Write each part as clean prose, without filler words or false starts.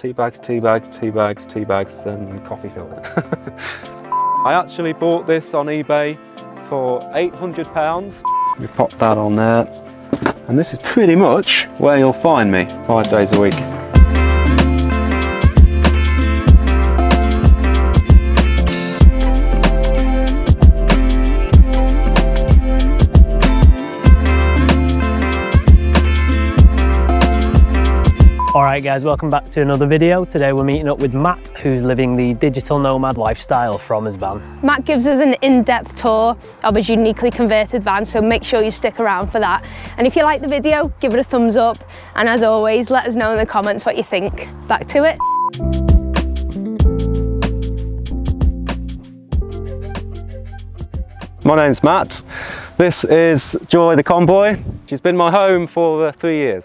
Tea bags, tea bags, tea bags, tea bags and coffee filter. I actually bought this on eBay for £800. We pop that on there. And this is pretty much where you'll find me 5 days a week. Alright guys, welcome back to another video. Today we're meeting up with Matt, who's living the digital nomad lifestyle from his van. Matt gives us an in-depth tour of his uniquely converted van, so make sure you stick around for that. And if you like the video, give it a thumbs up. And as always, let us know in the comments what you think. Back to it. My name's Matt. This is Joy the Convoy. She's been my home for 3 years.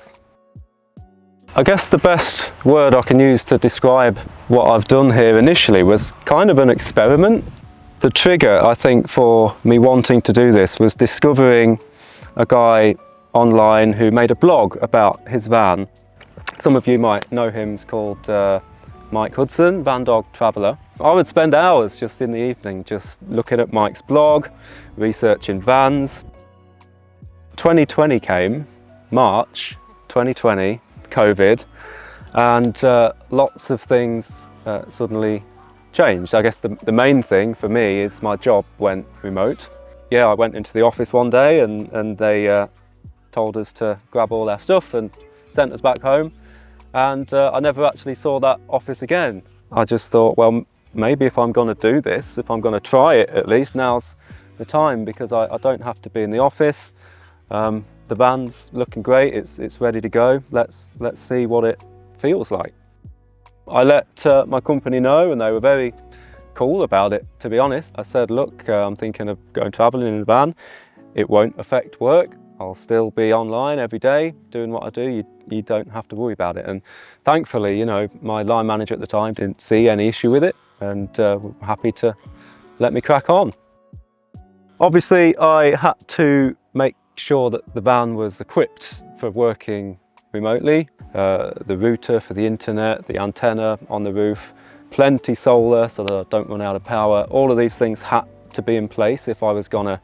I guess the best word I can use to describe what I've done here initially was kind of an experiment. The trigger, I think, for me wanting to do this was discovering a guy online who made a blog about his van. Some of you might know him. He's called Mike Hudson, Van Dog Traveller. I would spend hours just in the evening just looking at Mike's blog, researching vans. 2020 came, March 2020. COVID, and lots of things suddenly changed. I guess the main thing for me is my job went remote. Yeah, I went into the office one day and they told us to grab all our stuff and sent us back home, and I never actually saw that office again. I just thought, well, maybe if I'm going to do this, if I'm going to try it at least, now's the time, because I don't have to be in the office. The van's looking great, it's ready to go. Let's see what it feels like. I let my company know and they were very cool about it, to be honest. I said, look, I'm thinking of going travelling in a van. It won't affect work. I'll still be online every day doing what I do. You don't have to worry about it. And thankfully, you know, my line manager at the time didn't see any issue with it and were happy to let me crack on. Obviously, I had to make sure that the van was equipped for working remotely. The router for the internet, the antenna on the roof, plenty solar so that I don't run out of power. All of these things had to be in place if I was gonna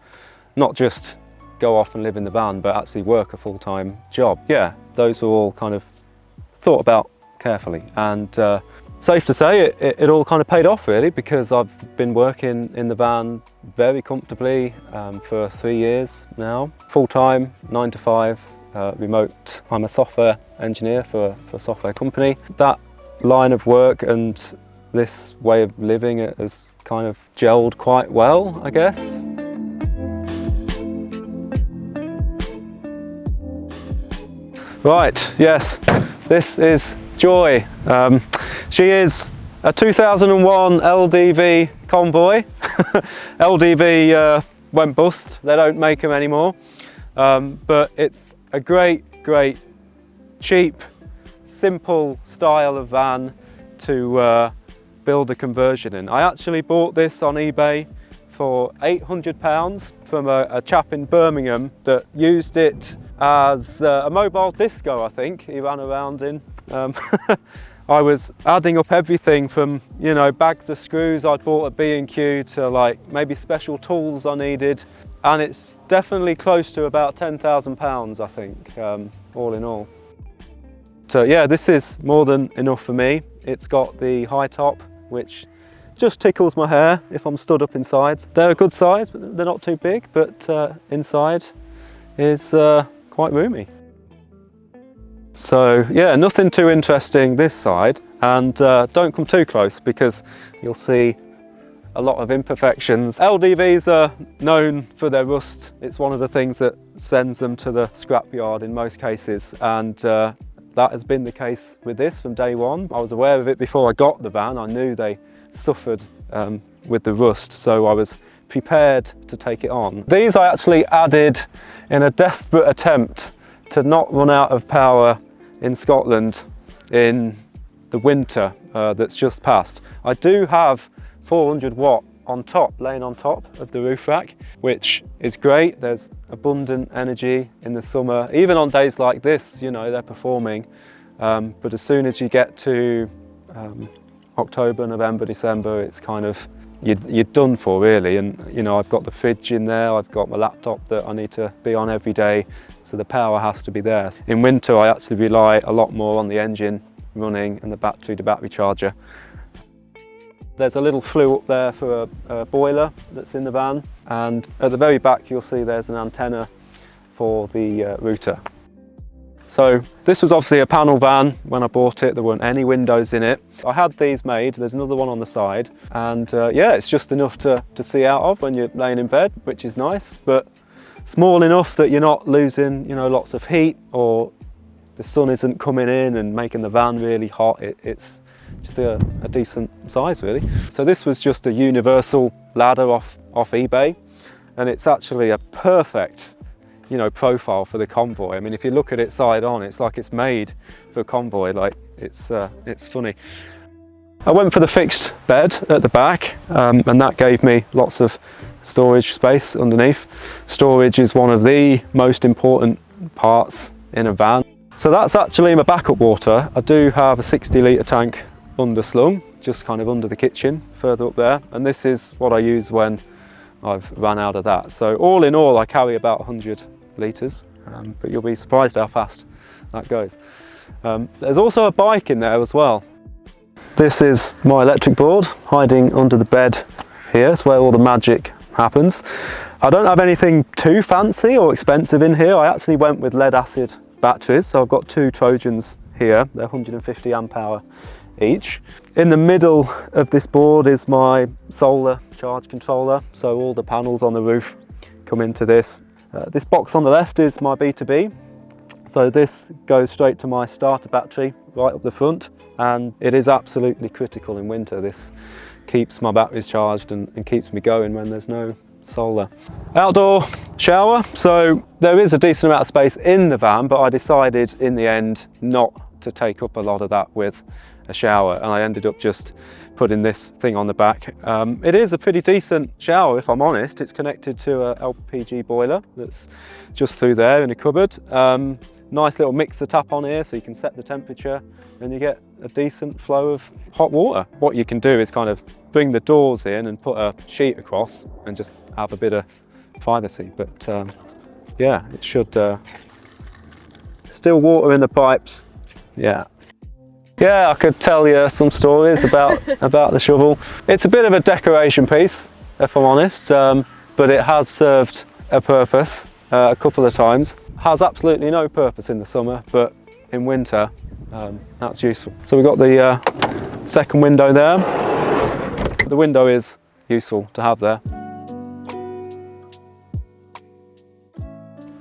not just go off and live in the van, but actually work a full-time job. Yeah, those were all kind of thought about carefully, and safe to say it all kind of paid off really, because I've been working in the van very comfortably for 3 years now. Full-time, 9 to 5, remote. I'm a software engineer for a software company. That line of work and this way of living has kind of gelled quite well, I guess. Right, yes, this is Joy. She is a 2001 LDV Convoy. LDV went bust, they don't make them anymore. But it's a great, cheap, simple style of van to build a conversion in. I actually bought this on eBay for £800 from a chap in Birmingham that used it as a mobile disco, I think he ran around in. I was adding up everything from, you know, bags of screws I'd bought at B&Q to like maybe special tools I needed, and it's definitely close to about £10,000, I think, all in all. So yeah, this is more than enough for me. It's got the high top, which just tickles my hair if I'm stood up inside. They're a good size, but they're not too big, but inside is quite roomy. So yeah, nothing too interesting this side, and don't come too close because you'll see a lot of imperfections. LDVs are known for their rust. It's one of the things that sends them to the scrapyard in most cases, and that has been the case with this from day one. I was aware of it before I got the van. I knew they suffered with the rust, so I was prepared to take it on. These I actually added in a desperate attempt to not run out of power in Scotland in the winter that's just passed. I do have 400 watt on top, laying on top of the roof rack, which is great. There's abundant energy in the summer. Even on days like this, you know, they're performing. But as soon as you get to October, November, December, it's kind of, you're done for really. And you know, I've got the fridge in there, I've got my laptop that I need to be on every day, so the power has to be there. In winter I actually rely a lot more on the engine running and the battery charger. There's a little flue up there for a boiler that's in the van, and at the very back you'll see there's an antenna for the router. So this was obviously a panel van when I bought it. There weren't any windows in it. I had these made, there's another one on the side, and yeah, it's just enough to see out of when you're laying in bed, which is nice, but small enough that you're not losing, you know, lots of heat, or the sun isn't coming in and making the van really hot. It's just a decent size really. So this was just a universal ladder off eBay, and it's actually a perfect, you know, profile for the convoy. I mean, if you look at it side on, it's like it's made for a convoy. Like it's funny. I went for the fixed bed at the back, and that gave me lots of storage space underneath. Storage is one of the most important parts in a van. So that's actually my backup water. I do have a 60-litre tank underslung, just kind of under the kitchen, further up there, and this is what I use when I've run out of that. So all in all, I carry about 100 litres, but you'll be surprised how fast that goes. There's also a bike in there as well. This is my electric board hiding under the bed here. It's where all the magic happens. I don't have anything too fancy or expensive in here. I actually went with lead acid batteries, so I've got two Trojans here. They're 150 amp hour each. In the middle of this board is my solar charge controller, so all the panels on the roof come into this. This box on the left is my B2B, so this goes straight to my starter battery right up the front, and it is absolutely critical in winter. This keeps my batteries charged and keeps me going when there's no solar. Outdoor shower, so there is a decent amount of space in the van, but I decided in the end not to take up a lot of that with a shower, and I ended up just putting this thing on the back. It is a pretty decent shower, if I'm honest. It's connected to a LPG boiler that's just through there in a cupboard. Nice little mixer tap on here so you can set the temperature and you get a decent flow of hot water. What you can do is kind of bring the doors in and put a sheet across and just have a bit of privacy, but yeah, it should still water in the pipes. Yeah, I could tell you some stories about the shovel. It's a bit of a decoration piece, if I'm honest, but it has served a purpose a couple of times. Has absolutely no purpose in the summer, but in winter that's useful. So we've got the second window there. The window is useful to have there.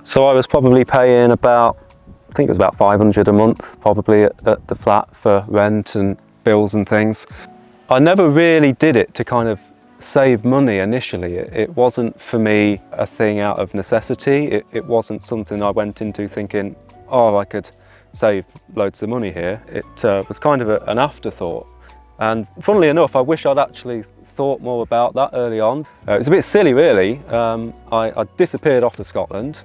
So I was probably paying about, I think it was about 500 a month probably at the flat for rent and bills and things. I never really did it to kind of save money initially. It wasn't for me a thing out of necessity. It wasn't something I went into thinking, oh, I could save loads of money here. It was kind of an afterthought. And funnily enough, I wish I'd actually thought more about that early on. It was a bit silly really. I disappeared off to Scotland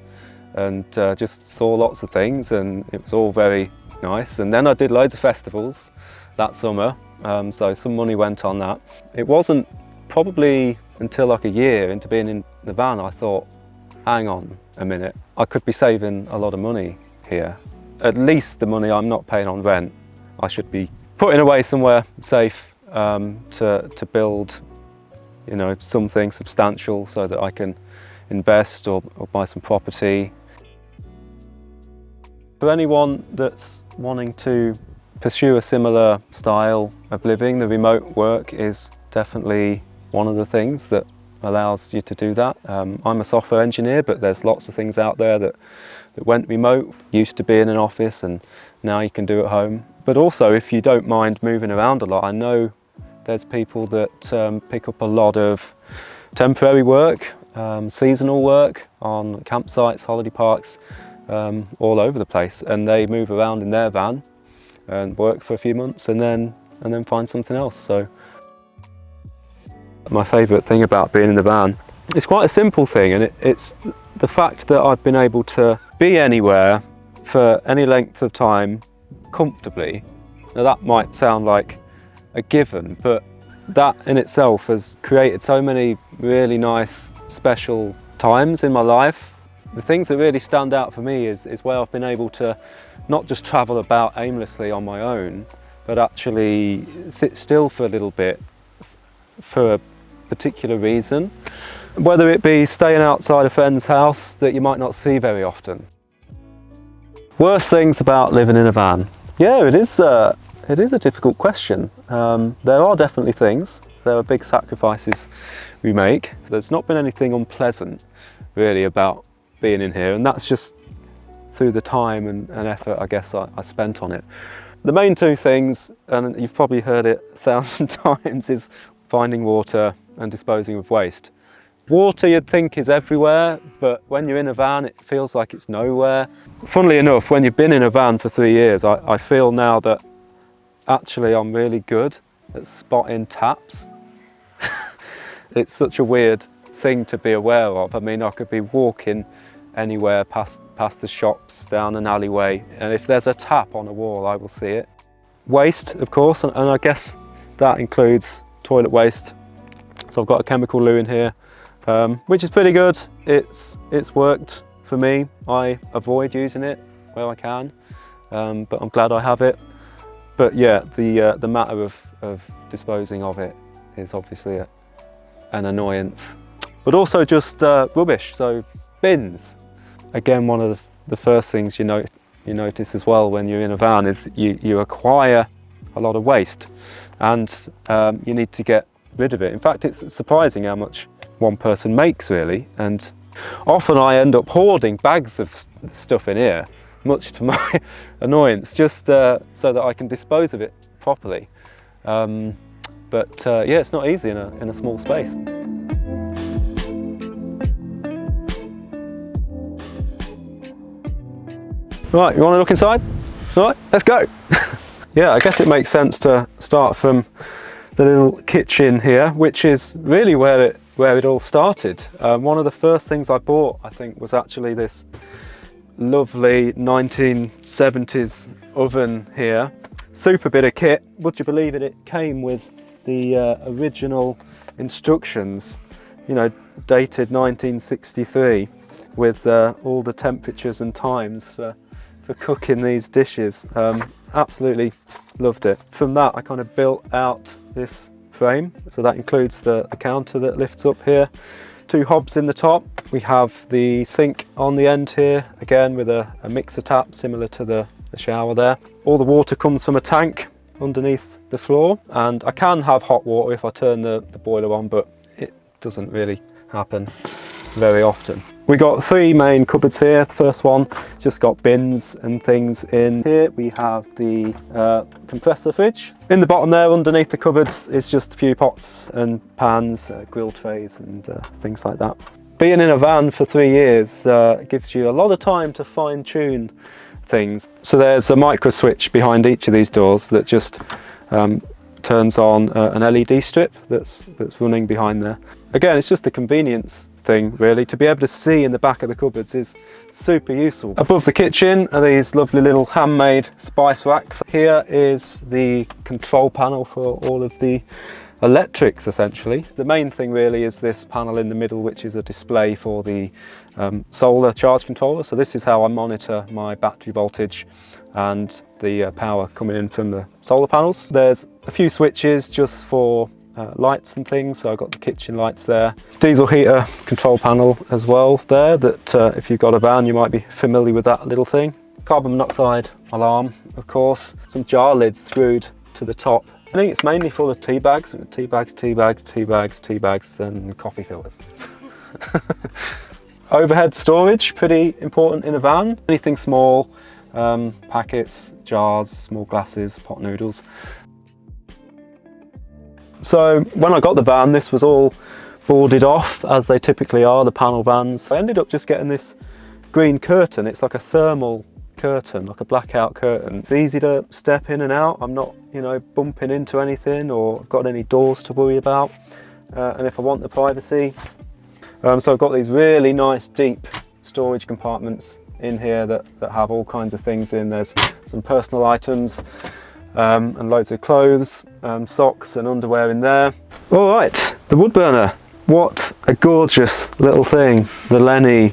and just saw lots of things, and it was all very nice. And then I did loads of festivals that summer, so some money went on that. It wasn't probably until like a year into being in the van I thought, hang on a minute, I could be saving a lot of money here. At least the money I'm not paying on rent, I should be putting away somewhere safe to build, you know, something substantial so that I can invest or buy some property. For anyone that's wanting to pursue a similar style of living, the remote work is definitely one of the things that allows you to do that. I'm a software engineer, but there's lots of things out there that went remote. Used to be in an office and now you can do at home. But also, if you don't mind moving around a lot, I know there's people that pick up a lot of temporary work, seasonal work on campsites, holiday parks, all over the place, and they move around in their van and work for a few months and then find something else. So my favourite thing about being in the van, it's quite a simple thing, and it's the fact that I've been able to be anywhere for any length of time comfortably. Now that might sound like a given, but that in itself has created so many really nice special times in my life. The things that really stand out for me is where I've been able to not just travel about aimlessly on my own, but actually sit still for a little bit for a particular reason. Whether it be staying outside a friend's house that you might not see very often. Worst things about living in a van? Yeah, it is a difficult question. There are definitely things. There are big sacrifices we make. There's not been anything unpleasant really about being in here, and that's just through the time and effort I guess I spent on it. The main two things, and you've probably heard it 1,000 times, is finding water and disposing of waste. Water you'd think is everywhere, but when you're in a van it feels like it's nowhere. Funnily enough, when you've been in a van for 3 years, I feel now that actually I'm really good at spotting taps. It's such a weird thing to be aware of. I mean, I could be walking anywhere past the shops, down an alleyway, and if there's a tap on a wall I will see it. Waste, of course, and I guess that includes toilet waste. So I've got a chemical loo in here, which is pretty good. It's worked for me. I avoid using it where I can, but I'm glad I have it. But yeah, the matter of disposing of it is obviously an annoyance. But also just rubbish, so bins. Again, one of the first things you notice as well when you're in a van is you acquire a lot of waste, and you need to get rid of it. In fact, it's surprising how much one person makes really, and often I end up hoarding bags of stuff in here, much to my annoyance, just so that I can dispose of it properly. But yeah, it's not easy in a small space. Right, you want to look inside? Right, let's go. Yeah, I guess it makes sense to start from the little kitchen here, which is really where it all started. One of the first things I bought, I think, was actually this lovely 1970s oven here. Super bit of kit. Would you believe it? It came with the original instructions, you know, dated 1963, with all the temperatures and times for cooking these dishes. Absolutely loved it. From that I kind of built out this frame, so that includes the counter that lifts up here, 2 hobs in the top. We have the sink on the end here, again with a mixer tap similar to the shower there. All the water comes from a tank underneath the floor, and I can have hot water if I turn the boiler on, but it doesn't really happen very often. We got 3 main cupboards here. The first one just got bins and things in. Here we have the compressor fridge. In the bottom there underneath the cupboards is just a few pots and pans, grill trays and things like that. Being in a van for 3 years gives you a lot of time to fine tune things. So there's a micro switch behind each of these doors that just turns on an LED strip that's running behind there. Again, it's just a convenience thing really. To be able to see in the back of the cupboards is super useful. Above the kitchen are these lovely little handmade spice racks. Here is the control panel for all of the electrics essentially. The main thing really is this panel in the middle, which is a display for the solar charge controller. So this is how I monitor my battery voltage and the power coming in from the solar panels. There's a few switches just for lights and things, so I've got the kitchen lights there. Diesel heater control panel as well there, that if you've got a van you might be familiar with that little thing. Carbon monoxide alarm, of course. Some jar lids screwed to the top. I think it's mainly full of tea bags, and coffee filters. Overhead storage, pretty important in a van. Anything small, packets, jars, small glasses, pot noodles. So when I got the van, this was all boarded off, as they typically are, the panel vans. I ended up just getting this green curtain. It's like a thermal curtain, like a blackout curtain. It's easy to step in and out. I'm not, you know, bumping into anything or got any doors to worry about. And if I want the privacy. So I've got these really nice deep storage compartments in here that have all kinds of things in. There's some personal items, and loads of clothes, socks and underwear in there. All right, the wood burner. What a gorgeous little thing the Lenny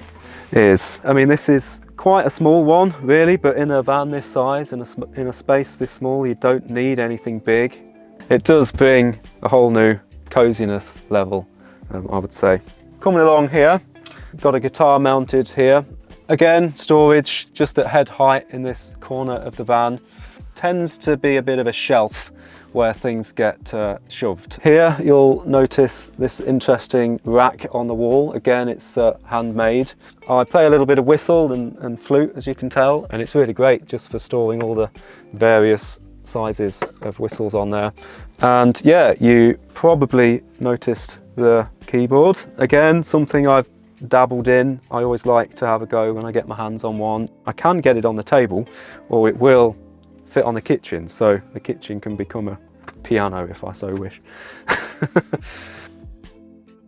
is. I mean, this is quite a small one really, but in a van this size, in a space this small, you don't need anything big. It does bring a whole new coziness level, I would say. Coming along here, got a guitar mounted here. Again, storage just at head height in this corner of the van. Tends to be a bit of a shelf where things get shoved. Here you'll notice this interesting rack on the wall. Again, it's handmade. I play a little bit of whistle and flute, as you can tell, and it's really great just for storing all the various sizes of whistles on there. And yeah, you probably noticed the keyboard. Again, something I've dabbled in. I always like to have a go when I get my hands on one. I can get it on the table, or it will fit on the kitchen, so the kitchen can become a piano if I so wish.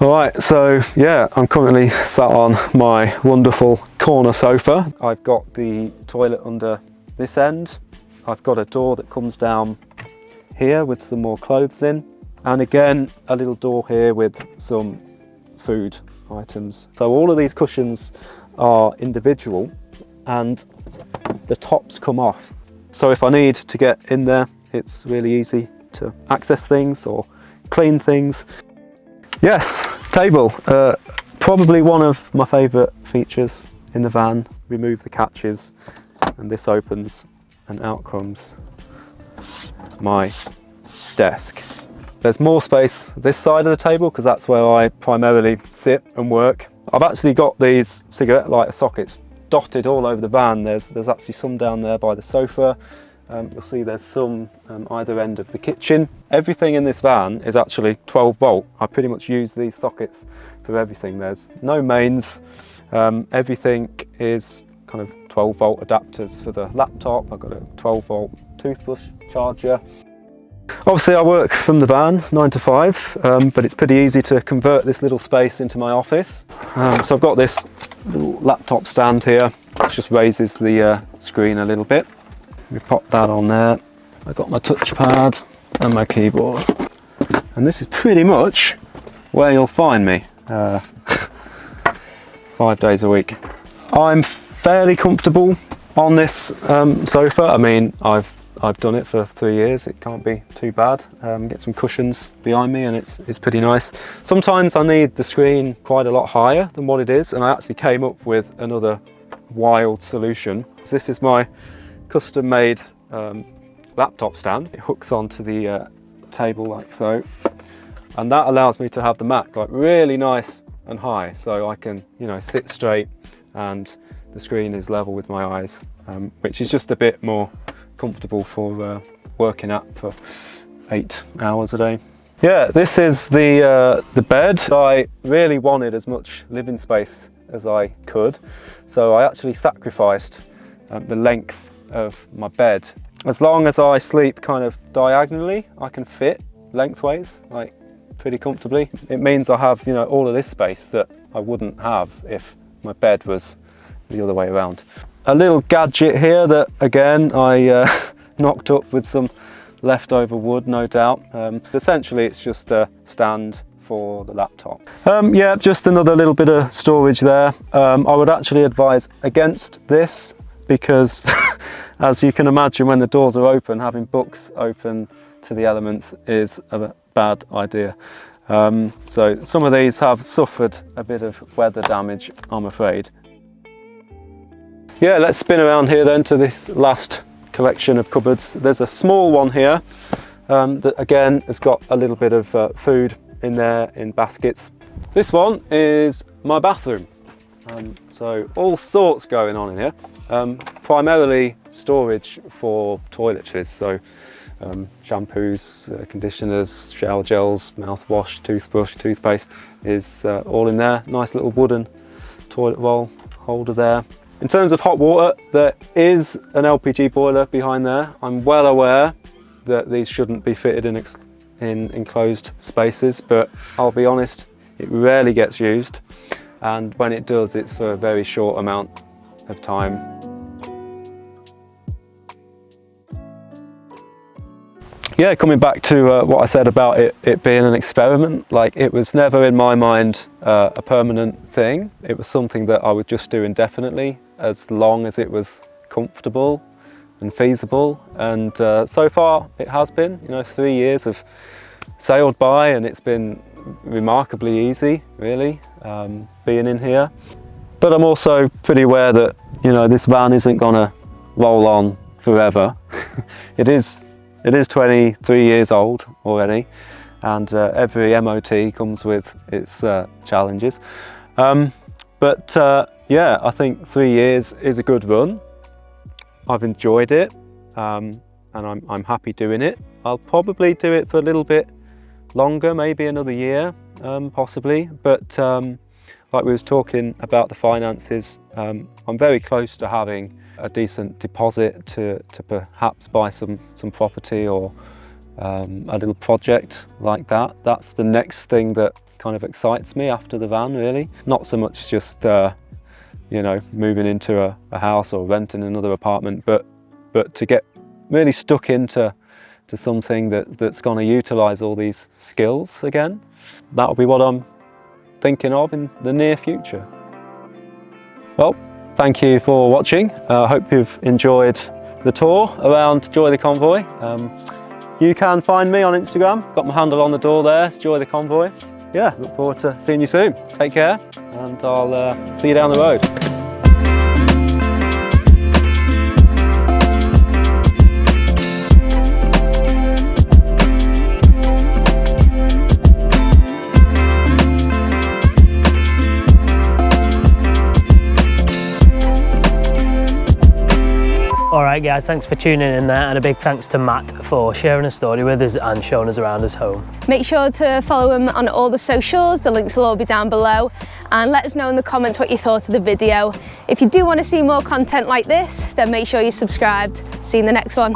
Alright, so yeah, I'm currently sat on my wonderful corner sofa. I've got the toilet under this end. I've got a door that comes down here with some more clothes in, and again a little door here with some food items. So all of these cushions are individual and the tops come off. So if I need to get in there, it's really easy to access things or clean things. Yes, table. Probably one of my favourite features in the van. Remove the catches and this opens and out comes my desk. There's more space this side of the table because that's where I primarily sit and work. I've actually got these cigarette lighter sockets dotted all over the van. There's actually some down there by the sofa. You'll see there's some either end of the kitchen. Everything in this van is actually 12 volt. I pretty much use these sockets for everything. There's no mains. Everything is kind of 12 volt adapters for the laptop. I've got a 12 volt toothbrush charger. Obviously I work from the van 9 to 5, but it's pretty easy to convert this little space into my office. So I've got this little laptop stand here, which just raises the screen a little bit. We pop that on there. I've got my touchpad and my keyboard. And this is pretty much where you'll find me 5 days a week. I'm fairly comfortable on this sofa. I mean, I've done it for 3 years. It can't be too bad. Get some cushions behind me and it's pretty nice. Sometimes I need the screen quite a lot higher than what it is, and I actually came up with another wild solution. So this is my custom-made laptop stand. It hooks onto the table like so, and that allows me to have the Mac like really nice and high, so I can, you know, sit straight and the screen is level with my eyes, which is just a bit more comfortable for working at for 8 hours a day. Yeah, this is the bed. I really wanted as much living space as I could, so I actually sacrificed the length of my bed. As long as I sleep kind of diagonally, I can fit lengthways like pretty comfortably. It means I have, you know, all of this space that I wouldn't have if my bed was the other way around. A little gadget here that again I knocked up with some leftover wood, no doubt. Essentially it's just a stand for the laptop. Yeah, just another little bit of storage there. I would actually advise against this because as you can imagine, when the doors are open, having books open to the elements is a bad idea. So some of these have suffered a bit of weather damage, I'm afraid. Yeah, let's spin around here then to this last collection of cupboards. There's a small one here that again has got a little bit of food in there in baskets. This one is my bathroom. So all sorts going on in here. Primarily storage for toiletries, so shampoos, conditioners, shower gels, mouthwash, toothbrush, toothpaste is all in there. Nice little wooden toilet roll holder there. In terms of hot water, there is an LPG boiler behind there. I'm well aware that these shouldn't be fitted in enclosed spaces, but I'll be honest, it rarely gets used, and when it does, it's for a very short amount of time. yeah, coming back to what I said about it being an experiment, like it was never in my mind a permanent thing. It was something that I would just do indefinitely as long as it was comfortable and feasible. And so far it has been, you know, 3 years have sailed by and it's been remarkably easy, really, being in here. But I'm also pretty aware that, you know, this van isn't gonna roll on forever. It is 23 years old already, and every MOT comes with its challenges. But yeah, I think 3 years is a good run. I've enjoyed it, and I'm happy doing it. I'll probably do it for a little bit longer, maybe another year, possibly. But like we was talking about the finances, I'm very close to having a decent deposit to perhaps buy some property or a little project like that. That's the next thing that kind of excites me after the van, really. Not so much just you know, moving into a house or renting another apartment, but to get really stuck into something that's going to utilise all these skills again. That'll be what I'm thinking of in the near future. Well, thank you for watching. I hope you've enjoyed the tour around Joy the Convoy. You can find me on Instagram, got my handle on the door there, it's Joy the Convoy. Yeah, look forward to seeing you soon. Take care, and I'll see you down the road. Alright guys, thanks for tuning in there, and a big thanks to Matt for sharing a story with us and showing us around his home. Make sure to follow him on all the socials, the links will all be down below, and let us know in the comments what you thought of the video. If you do want to see more content like this, then make sure you're subscribed. See you in the next one.